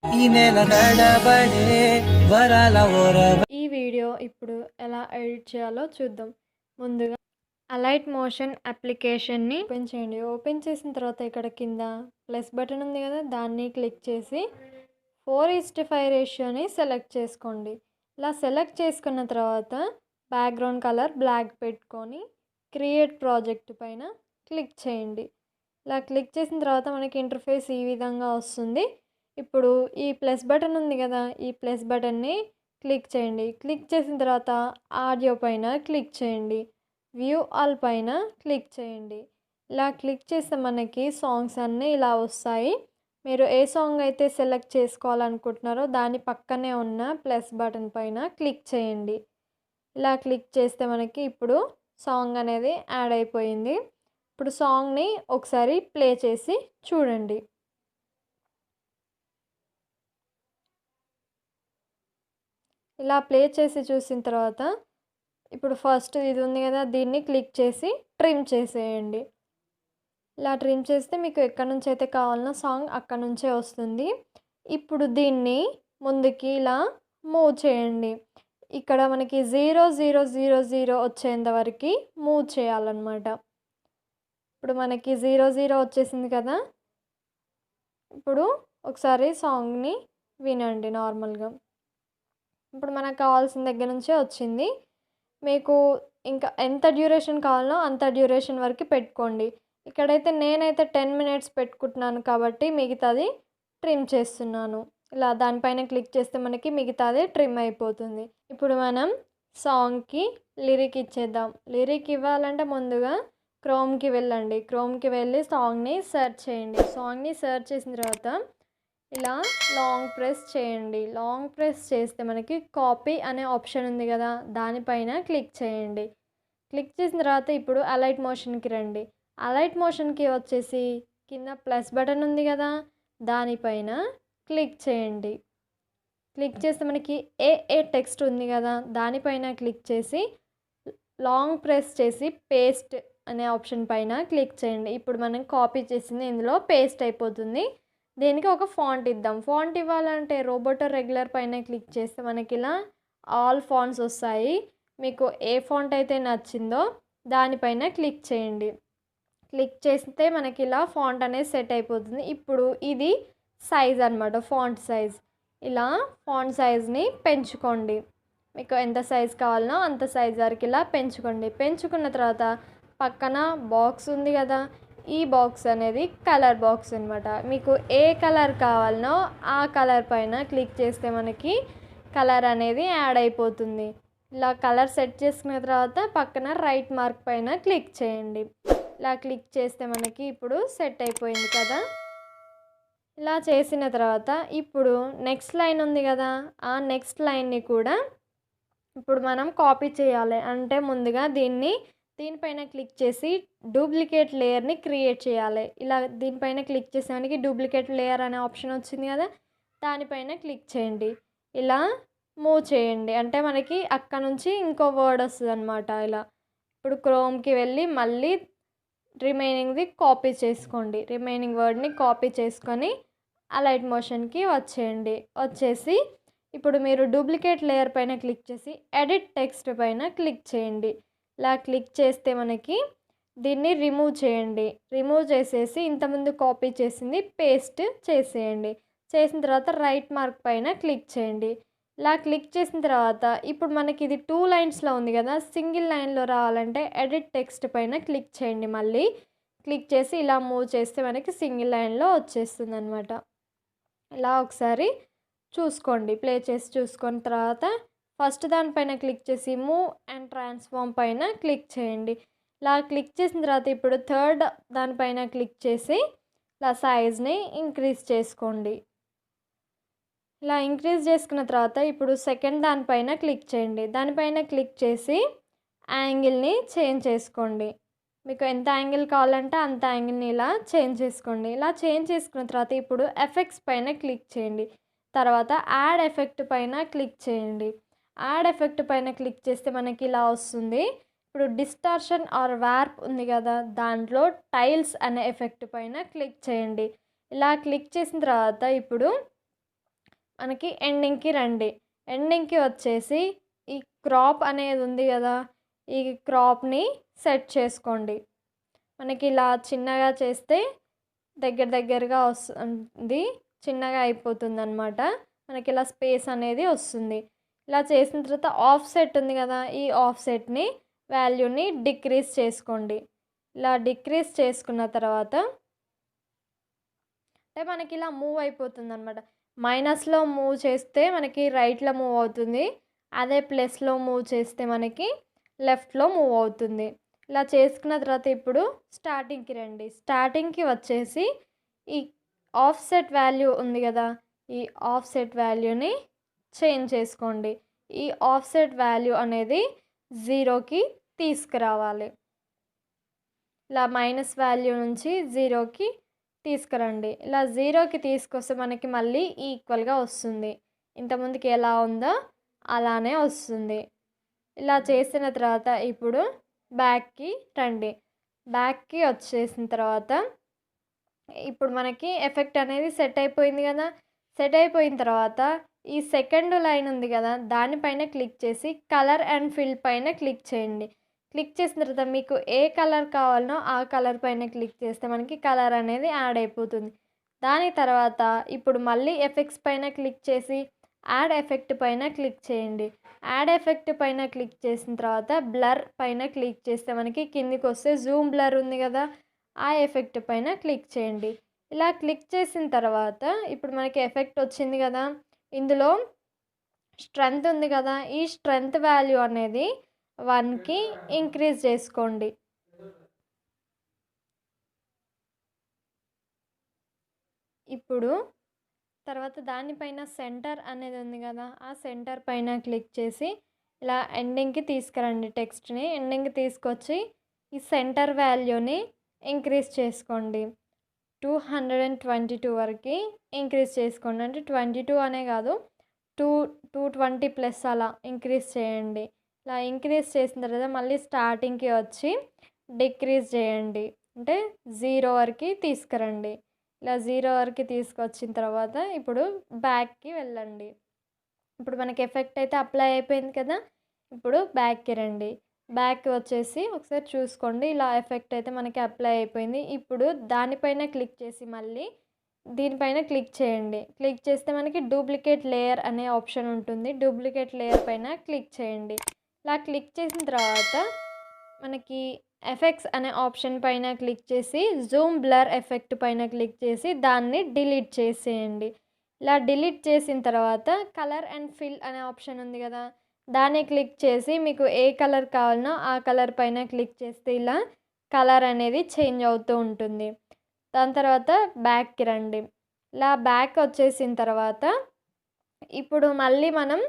ఈ వీడియో ఇప్పుడు ఎలా ఎడిట్ చేయాలో చూద్దాం. ముందుగా అలైట్ మోషన్ అప్లికేషన్ని ఓపెన్ చేయండి. ఓపెన్ చేసిన తర్వాత ఇక్కడ కింద ప్లస్ బటన్ ఉంది కదా, దాన్ని క్లిక్ చేసి 4:5 రేషియోని సెలెక్ట్ చేసుకోండి. ఇలా సెలెక్ట్ చేసుకున్న తర్వాత బ్యాక్గ్రౌండ్ కలర్ బ్లాక్ పెట్టుకొని క్రియేట్ ప్రాజెక్ట్ పైన క్లిక్ చేయండి. ఇలా క్లిక్ చేసిన తర్వాత మనకి ఇంటర్ఫేస్ ఈ విధంగా వస్తుంది. ఇప్పుడు ఈ ప్లస్ బటన్ ఉంది కదా, ఈ ప్లస్ బటన్ని క్లిక్ చేయండి. క్లిక్ చేసిన తర్వాత ఆడియో పైన క్లిక్ చేయండి. వ్యూ ఆల్ పైన క్లిక్ చేయండి. ఇలా క్లిక్ చేస్తే మనకి సాంగ్స్ అన్నీ ఇలా వస్తాయి. మీరు ఏ సాంగ్ అయితే సెలెక్ట్ చేసుకోవాలనుకుంటున్నారో దాని పక్కనే ఉన్న ప్లస్ బటన్ పైన క్లిక్ చేయండి. ఇలా క్లిక్ చేస్తే మనకి ఇప్పుడు సాంగ్ అనేది యాడ్ అయిపోయింది. ఇప్పుడు సాంగ్ని ఒకసారి ప్లే చేసి చూడండి. ఇలా ప్లే చేసి చూసిన తర్వాత ఇప్పుడు ఫస్ట్ ఇది ఉంది కదా, దీన్ని క్లిక్ చేసి ట్రిమ్ చేసేయండి. ఇలా ట్రిమ్ చేస్తే మీకు ఎక్కడి నుంచి అయితే కావాలన్నా సాంగ్ అక్కడ నుంచే వస్తుంది. ఇప్పుడు దీన్ని ముందుకి ఇలా మూవ్ చేయండి. ఇక్కడ మనకి 0000 వచ్చేంత వరకు మూవ్ చేయాలన్నమాట. ఇప్పుడు మనకి 00 వచ్చేసింది కదా. ఇప్పుడు ఒకసారి సాంగ్ని వినండి నార్మల్గా. ఇప్పుడు మనకు కావాల్సిన దగ్గర నుంచే వచ్చింది. మీకు ఇంకా ఎంత డ్యూరేషన్ కావాలో అంత డ్యూరేషన్ వరకు పెట్టుకోండి. ఇక్కడైతే నేనైతే 10 మినిట్స్ పెట్టుకుంటున్నాను కాబట్టి మిగతాది ట్రిమ్ చేస్తున్నాను. ఇలా దానిపైన క్లిక్ చేస్తే మనకి మిగతాది ట్రిమ్ అయిపోతుంది. ఇప్పుడు మనం సాంగ్కి లిరిక్ ఇచ్చేద్దాం. లిరిక్ ఇవ్వాలంటే ముందుగా క్రోమ్కి వెళ్ళండి. క్రోమ్కి వెళ్ళి సాంగ్ని సెర్చ్ చేయండి. సాంగ్ని సెర్చ్ చేసిన తర్వాత ఇలా లాంగ్ ప్రెస్ చేయండి. లాంగ్ ప్రెస్ చేస్తే మనకి కాపీ అనే ఆప్షన్ ఉంది కదా, దానిపైన క్లిక్ చేయండి. క్లిక్ చేసిన తర్వాత ఇప్పుడు అలైట్ మోషన్కి రండి. అలైట్ మోషన్కి వచ్చేసి కింద ప్లస్ బటన్ ఉంది కదా, దానిపైన క్లిక్ చేయండి. క్లిక్ చేస్తే మనకి ఏ టెక్స్ట్ ఉంది కదా, దానిపైన క్లిక్ చేసి లాంగ్ ప్రెస్ చేసి పేస్ట్ అనే ఆప్షన్ పైన క్లిక్ చేయండి. ఇప్పుడు మనం కాపీ చేసింది ఇందులో పేస్ట్ అయిపోతుంది. దీనికి ఒక ఫాంట్ ఇద్దాం. ఫాంట్ ఇవ్వాలంటే రోబోటో రెగ్యులర్ పైన క్లిక్ చేస్తే మనకి ఇలా ఆల్ ఫాంట్స్ వస్తాయి. మీకు ఏ ఫాంట్ అయితే నచ్చిందో దానిపైన క్లిక్ చేయండి. క్లిక్ చేస్తే మనకి ఇలా ఫాంట్ అనేది సెట్ అయిపోతుంది. ఇప్పుడు ఇది సైజ్ అనమాట, ఫాంట్ సైజ్. ఇలా ఫాంట్ సైజ్ని పెంచుకోండి. మీకు ఎంత సైజ్ కావాలనో అంత సైజ్ వరకు ఇలా పెంచుకోండి. పెంచుకున్న తర్వాత పక్కన బాక్స్ ఉంది కదా, ఈ బాక్స్ అనేది కలర్ బాక్స్ అనమాట. మీకు ఏ కలర్ కావాలనో ఆ కలర్ పైన క్లిక్ చేస్తే మనకి కలర్ అనేది యాడ్ అయిపోతుంది. ఇలా కలర్ సెట్ చేసుకున్న తర్వాత పక్కన రైట్ మార్క్ పైన క్లిక్ చేయండి. ఇలా క్లిక్ చేస్తే మనకి ఇప్పుడు సెట్ అయిపోయింది కదా. ఇలా చేసిన తర్వాత ఇప్పుడు నెక్స్ట్ లైన్ ఉంది కదా, ఆ నెక్స్ట్ లైన్ని కూడా ఇప్పుడు మనం కాపీ చేయాలి. అంటే ముందుగా దీనిపైన క్లిక్ చేసి డూప్లికేట్ లేయర్ని క్రియేట్ చేయాలి. ఇలా దీనిపైన క్లిక్ చేసేవానికి డూప్లికేట్ లేయర్ అనే ఆప్షన్ వచ్చింది కదా, దానిపైన క్లిక్ చేయండి. ఇలా మూవ్ చేయండి. అంటే మనకి అక్కడ నుంచి ఇంకో వర్డ్ వస్తుంది అనమాట. ఇలా ఇప్పుడు క్రోమ్కి వెళ్ళి మళ్ళీ రిమైనింగ్ది కాపీ చేసుకోండి. రిమైనింగ్ వర్డ్ని కాపీ చేసుకొని అలైట్ మోషన్కి వచ్చేయండి. వచ్చేసి ఇప్పుడు మీరు డూప్లికేట్ లేయర్ పైన క్లిక్ చేసి ఎడిట్ టెక్స్ట్ పైన క్లిక్ చేయండి. ఇలా క్లిక్ చేస్తే మనకి దీన్ని రిమూవ్ చేయండి. రిమూవ్ చేసేసి ఇంతకుముందు కాపీ చేసింది పేస్ట్ చేసేయండి. చేసిన తర్వాత రైట్ మార్క్ పైన క్లిక్ చేయండి. ఇలా క్లిక్ చేసిన తర్వాత ఇప్పుడు మనకి ఇది 2 లైన్స్లో ఉంది కదా, సింగిల్ లైన్లో రావాలంటే ఎడిట్ టెక్స్ట్ పైన క్లిక్ చేయండి. మళ్ళీ క్లిక్ చేసి ఇలా మూవ్ చేస్తే మనకి సింగిల్ లైన్లో వచ్చేస్తుంది అనమాట. ఇలా ఒకసారి చూసుకోండి, ప్లే చేసి చూసుకున్న తర్వాత ఫస్ట్ దానిపైన క్లిక్ చేసి మూవ్ అండ్ ట్రాన్స్ఫార్మ్ పైన క్లిక్ చేయండి. ఇలా క్లిక్ చేసిన తర్వాత ఇప్పుడు థర్డ్ దానిపైన క్లిక్ చేసి ఇలా సైజ్ని ఇంక్రీజ్ చేసుకోండి. ఇలా ఇంక్రీజ్ చేసుకున్న తర్వాత ఇప్పుడు సెకండ్ దానిపైన క్లిక్ చేయండి. దానిపైన క్లిక్ చేసి యాంగిల్ని చేంజ్ చేసుకోండి. మీకు ఎంత యాంగిల్ కావాలంటే అంత యాంగిల్ని ఇలా చేంజ్ చేసుకోండి. ఇలా చేంజ్ చేసుకున్న తర్వాత ఇప్పుడు ఎఫెక్ట్స్ పైన క్లిక్ చేయండి. తర్వాత యాడ్ ఎఫెక్ట్ పైన క్లిక్ చేయండి. యాడ్ ఎఫెక్ట్ పైన క్లిక్ చేస్తే మనకి ఇలా వస్తుంది. ఇప్పుడు డిస్టార్షన్ ఆర్ వార్ప్ ఉంది కదా, దాంట్లో టైల్స్ అనే ఎఫెక్ట్ పైన క్లిక్ చేయండి. ఇలా క్లిక్ చేసిన తర్వాత ఇప్పుడు మనకి ఎండింగ్‌కి రండి. ఎండింగ్‌కి వచ్చేసి ఈ క్రాప్ అనేది ఉంది గదా! ఈ క్రాప్‌ని సెట్ చేసుకోండి. మనకి ఇలా చిన్నగా చేస్తే దగ్గరగా వస్తుంది. చిన్నగా అయిపోతుందనమాట. మనకిలా స్పేస్ అనేది వస్తుంది. ఇలా చేసిన తర్వాత ఆఫ్‌సెట్ ఉంది గదా! ఈ ఆఫ్‌సెట్‌ని వాల్యూని డిక్రీజ్ చేసుకోండి. ఇలా డిక్రీజ్ చేసుకున్న తర్వాత అంటే మనకిలా మూవ్ అయిపోతుందనమాట. మైనస్‌లో మూవ్ చేస్తే మనకి రైట్‌లో మూవ్ అవుతుంది. అదే ప్లస్‌లో మూవ్ చేస్తే మనకి లెఫ్ట్‌లో మూవ్ అవుతుంది. ఇలా చేసుకున్న తర్వాత ఇప్పుడు స్టార్టింగ్‌కి రండి. స్టార్టింగ్‌కి వచ్చేసి ఈ ఆఫ్‌సెట్ వాల్యూ ఉంది గదా! ఈ ఆఫ్‌సెట్ వాల్యూని చేంజ్ చేసుకోండి. ఈ ఆఫ్‌సెట్ వాల్యూ అనేది 0కి తీసుకురావాలి. ఇలా మైనస్ వాల్యూ నుంచి 0కి తీసుకురండి. ఇలా 0కి తీసుకొస్తే మనకి మళ్ళీ ఈక్వల్‌గా వస్తుంది. ఇంతకుముందుకి ఎలా ఉందో అలానే వస్తుంది. ఇలా చేసిన తర్వాత ఇప్పుడు బ్యాక్‌కి రండి. బ్యాక్‌కి వచ్చేసిన తర్వాత ఇప్పుడు మనకి ఎఫెక్ట్ అనేది సెట్ అయిపోయింది కదా! సెట్ అయిపోయిన తర్వాత ఈ సెకండ్ లైన్ ఉంది కదా! దానిపైన క్లిక్ చేసి కలర్ అండ్ ఫిల్ పైన క్లిక్ చేయండి. క్లిక్ చేసిన తర్వాత మీకు ఏ కలర్ కావాలనో ఆ కలర్ పైన క్లిక్ చేస్తే మనకి కలర్ అనేది యాడ్ అయిపోతుంది. దాని తర్వాత ఇప్పుడు మళ్ళీ ఎఫెక్ట్స్ పైన క్లిక్ చేసి యాడ్ ఎఫెక్ట్ పైన క్లిక్ చేయండి. యాడ్ ఎఫెక్ట్ పైన క్లిక్ చేసిన తర్వాత బ్లర్ పైన క్లిక్ చేస్తే మనకి కిందికి వస్తే జూమ్ బ్లర్ ఉంది కదా! ఆ ఎఫెక్ట్ పైన క్లిక్ చేయండి. ఇలా క్లిక్ చేసిన తర్వాత ఇప్పుడు మనకి ఎఫెక్ట్ వచ్చింది కదా! ఇందులో స్ట్రెంత్ ఉంది కదా! ఈ స్ట్రెంత్ వాల్యూ అనేది 1కి ఇంక్రీజ్ చేసుకోండి. ఇప్పుడు తర్వాత దానిపైన సెంటర్ అనేది ఉంది కదా! ఆ సెంటర్ పైన క్లిక్ చేసి ఇలా ఎండింగ్‌కి తీసుకురండి టెక్స్ట్‌ని. ఎండింగ్‌కి తీసుకొచ్చి ఈ సెంటర్ వాల్యూని ఇంక్రీజ్ చేసుకోండి. 222 వరకి ఇంక్రీజ్ చేసుకోండి. అంటే 22 అనే కాదు 2, 220 ప్లస్ అలా ఇంక్రీజ్ చేయండి. ఇలా ఇంక్రీజ్ చేసిన తర్వాత మళ్ళీ స్టార్టింగ్‌కి వచ్చి డిక్రీజ్ చేయండి. అంటే 0 వరకి తీసుకురండి. ఇలా 0 వరకి తీసుకొచ్చిన తర్వాత ఇప్పుడు బ్యాక్‌కి వెళ్ళండి. ఇప్పుడు మనకి ఎఫెక్ట్ అయితే అప్లై అయిపోయింది కదా! ఇప్పుడు బ్యాక్‌కి రండి. బ్యాక్‌కి వచ్చేసి ఒకసారి చూసుకోండి. ఇలా ఎఫెక్ట్ అయితే మనకి అప్లై అయిపోయింది. ఇప్పుడు దానిపైన క్లిక్ చేసి మళ్ళీ దీనిపైన క్లిక్ చేయండి. క్లిక్ చేస్తే మనకి డూప్లికేట్ లేయర్ అనే ఆప్షన్ ఉంటుంది. డూప్లికేట్ లేయర్ పైన క్లిక్ చేయండి. ఇలా క్లిక్ చేసిన తర్వాత మనకి ఎఫెక్ట్స్ అనే ఆప్షన్ పైన క్లిక్ చేసి జూమ్ బ్లర్ ఎఫెక్ట్ పైన క్లిక్ చేసి దాన్ని డిలీట్ చేసేయండి. ఇలా డిలీట్ చేసిన తర్వాత కలర్ అండ్ ఫిల్ అనే ఆప్షన్ ఉంది కదా! దాన్ని క్లిక్ చేసి మీకు ఏ కలర్ కావాలనో ఆ కలర్ పైన క్లిక్ చేస్తే ఇలా కలర్ అనేది చేంజ్ అవుతూ ఉంటుంది. దాని తర్వాత బ్యాక్‌కి రండి. ఇలా బ్యాక్ వచ్చేసిన తర్వాత ఇప్పుడు మళ్ళీ మనం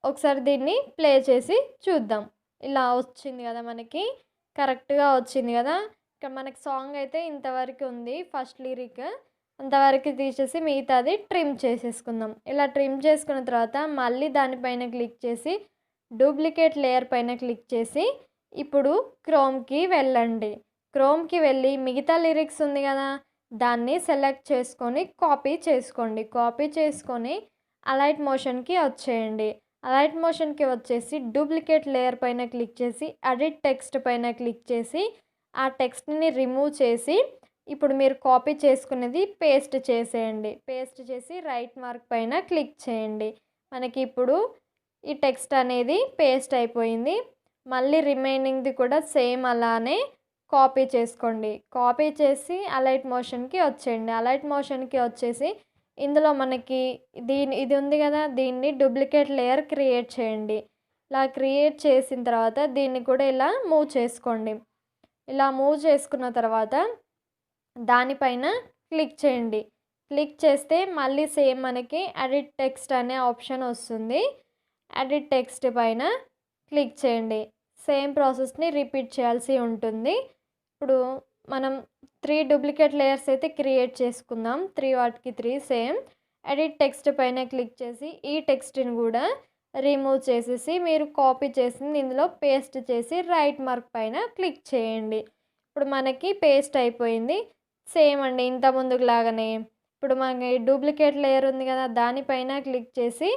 ఒకసారి దీన్ని ప్లే చేసి చూద్దాం. ఇలా వచ్చింది కదా! మనకి కరెక్ట్‌గా వచ్చింది కదా! ఇక్కడ మనకి సాంగ్ అయితే ఇంతవరకు ఉంది. ఫస్ట్ లిరిక్ అంతవరకు తీసేసి మిగతాది ట్రిమ్ చేసేసుకుందాం. ఇలా ట్రిమ్ చేసుకున్న తర్వాత మళ్ళీ దానిపైన క్లిక్ చేసి డూప్లికేట్ లేయర్ పైన క్లిక్ చేసి ఇప్పుడు క్రోమ్‌కి వెళ్ళండి. క్రోమ్‌కి వెళ్ళి మిగతా లిరిక్స్ ఉంది కదా! దాన్ని సెలెక్ట్ చేసుకొని కాపీ చేసుకోండి. కాపీ చేసుకొని అలైట్ మోషన్‌కి వచ్చేయండి. అలైట్ మోషన్‌కి వచ్చేసి డూప్లికేట్ లేయర్ పైన క్లిక్ చేసి ఎడిట్ టెక్స్ట్ పైన క్లిక్ చేసి ఆ టెక్స్ట్‌ని రిమూవ్ చేసి ఇప్పుడు మీరు కాపీ చేసుకున్నది పేస్ట్ చేసేయండి. పేస్ట్ చేసి రైట్ మార్క్ పైన క్లిక్ చేయండి. మనకి ఇప్పుడు ఈ టెక్స్ట్ అనేది పేస్ట్ అయిపోయింది. మళ్ళీ రిమైనింగ్‌ది కూడా సేమ్ అలానే కాపీ చేసుకోండి. కాపీ చేసి అలైట్ మోషన్‌కి వచ్చేయండి. అలైట్ మోషన్‌కి వచ్చేసి ఇందులో మనకి ఇది ఉంది కదా! దీన్ని డూప్లికేట్ లేయర్ క్రియేట్ చేయండి. ఇలా క్రియేట్ చేసిన తర్వాత దీన్ని కూడా ఇలా మూవ్ చేసుకోండి. ఇలా మూవ్ చేసుకున్న తర్వాత దానిపైన క్లిక్ చేయండి. క్లిక్ చేస్తే మళ్ళీ సేమ్ మనకి ఎడిట్ టెక్స్ట్ అనే ఆప్షన్ వస్తుంది. ఎడిట్ టెక్స్ట్ పైన క్లిక్ చేయండి. సేమ్ ప్రాసెస్‌ని రిపీట్ చేయాల్సి ఉంటుంది. ఇప్పుడు మనం 3 డూప్లికేట్ లేయర్స్ అయితే క్రియేట్ చేసుకుందాం. 3 వాటికి 3 సేమ్. ఎడిట్ టెక్స్ట్ పైన క్లిక్ చేసి ఈ టెక్స్ట్‌ని కూడా రిమూవ్ చేసేసి మీరు కాపీ చేసింది ఇందులో పేస్ట్ చేసి రైట్ మార్క్ పైన క్లిక్ చేయండి. ఇప్పుడు మనకి పేస్ట్ అయిపోయింది. సేమ్ అండి ఇంత ముందుకు లాగానే. ఇప్పుడు మనకి డూప్లికేట్ లేయర్ ఉంది కదా, దానిపైన క్లిక్ చేసి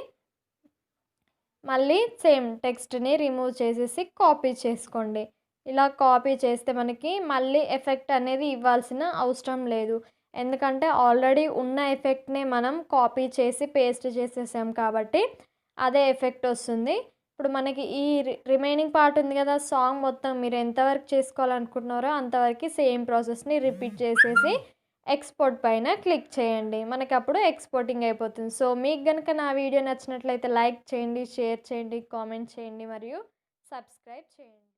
మళ్ళీ సేమ్ టెక్స్ట్‌ని రిమూవ్ చేసేసి కాపీ చేసుకోండి. ఇలా కాపీ చేస్తే మనకి మళ్ళీ ఎఫెక్ట్ అనేది ఇవ్వాల్సిన అవసరం లేదు. ఎందుకంటే ఆల్రెడీ ఉన్న ఎఫెక్ట్‌నే మనం కాపీ చేసి పేస్ట్ చేసేసాం కాబట్టి అదే ఎఫెక్ట్ వస్తుంది. ఇప్పుడు మనకి ఈ రిమైనింగ్ పార్ట్ ఉంది కదా, సాంగ్ మొత్తం మీరు ఎంతవరకు చేసుకోవాలనుకుంటున్నారో అంతవరకు సేమ్ ప్రాసెస్‌ని రిపీట్ చేసేసి ఎక్స్‌పోర్ట్ పైన క్లిక్ చేయండి. మనకప్పుడు ఎక్స్‌పోర్టింగ్ అయిపోతుంది. సో, మీకు గనుక నా వీడియో నచ్చినట్లయితే లైక్ చేయండి, షేర్ చేయండి, కామెంట్ చేయండి మరియు సబ్స్క్రైబ్ చేయండి.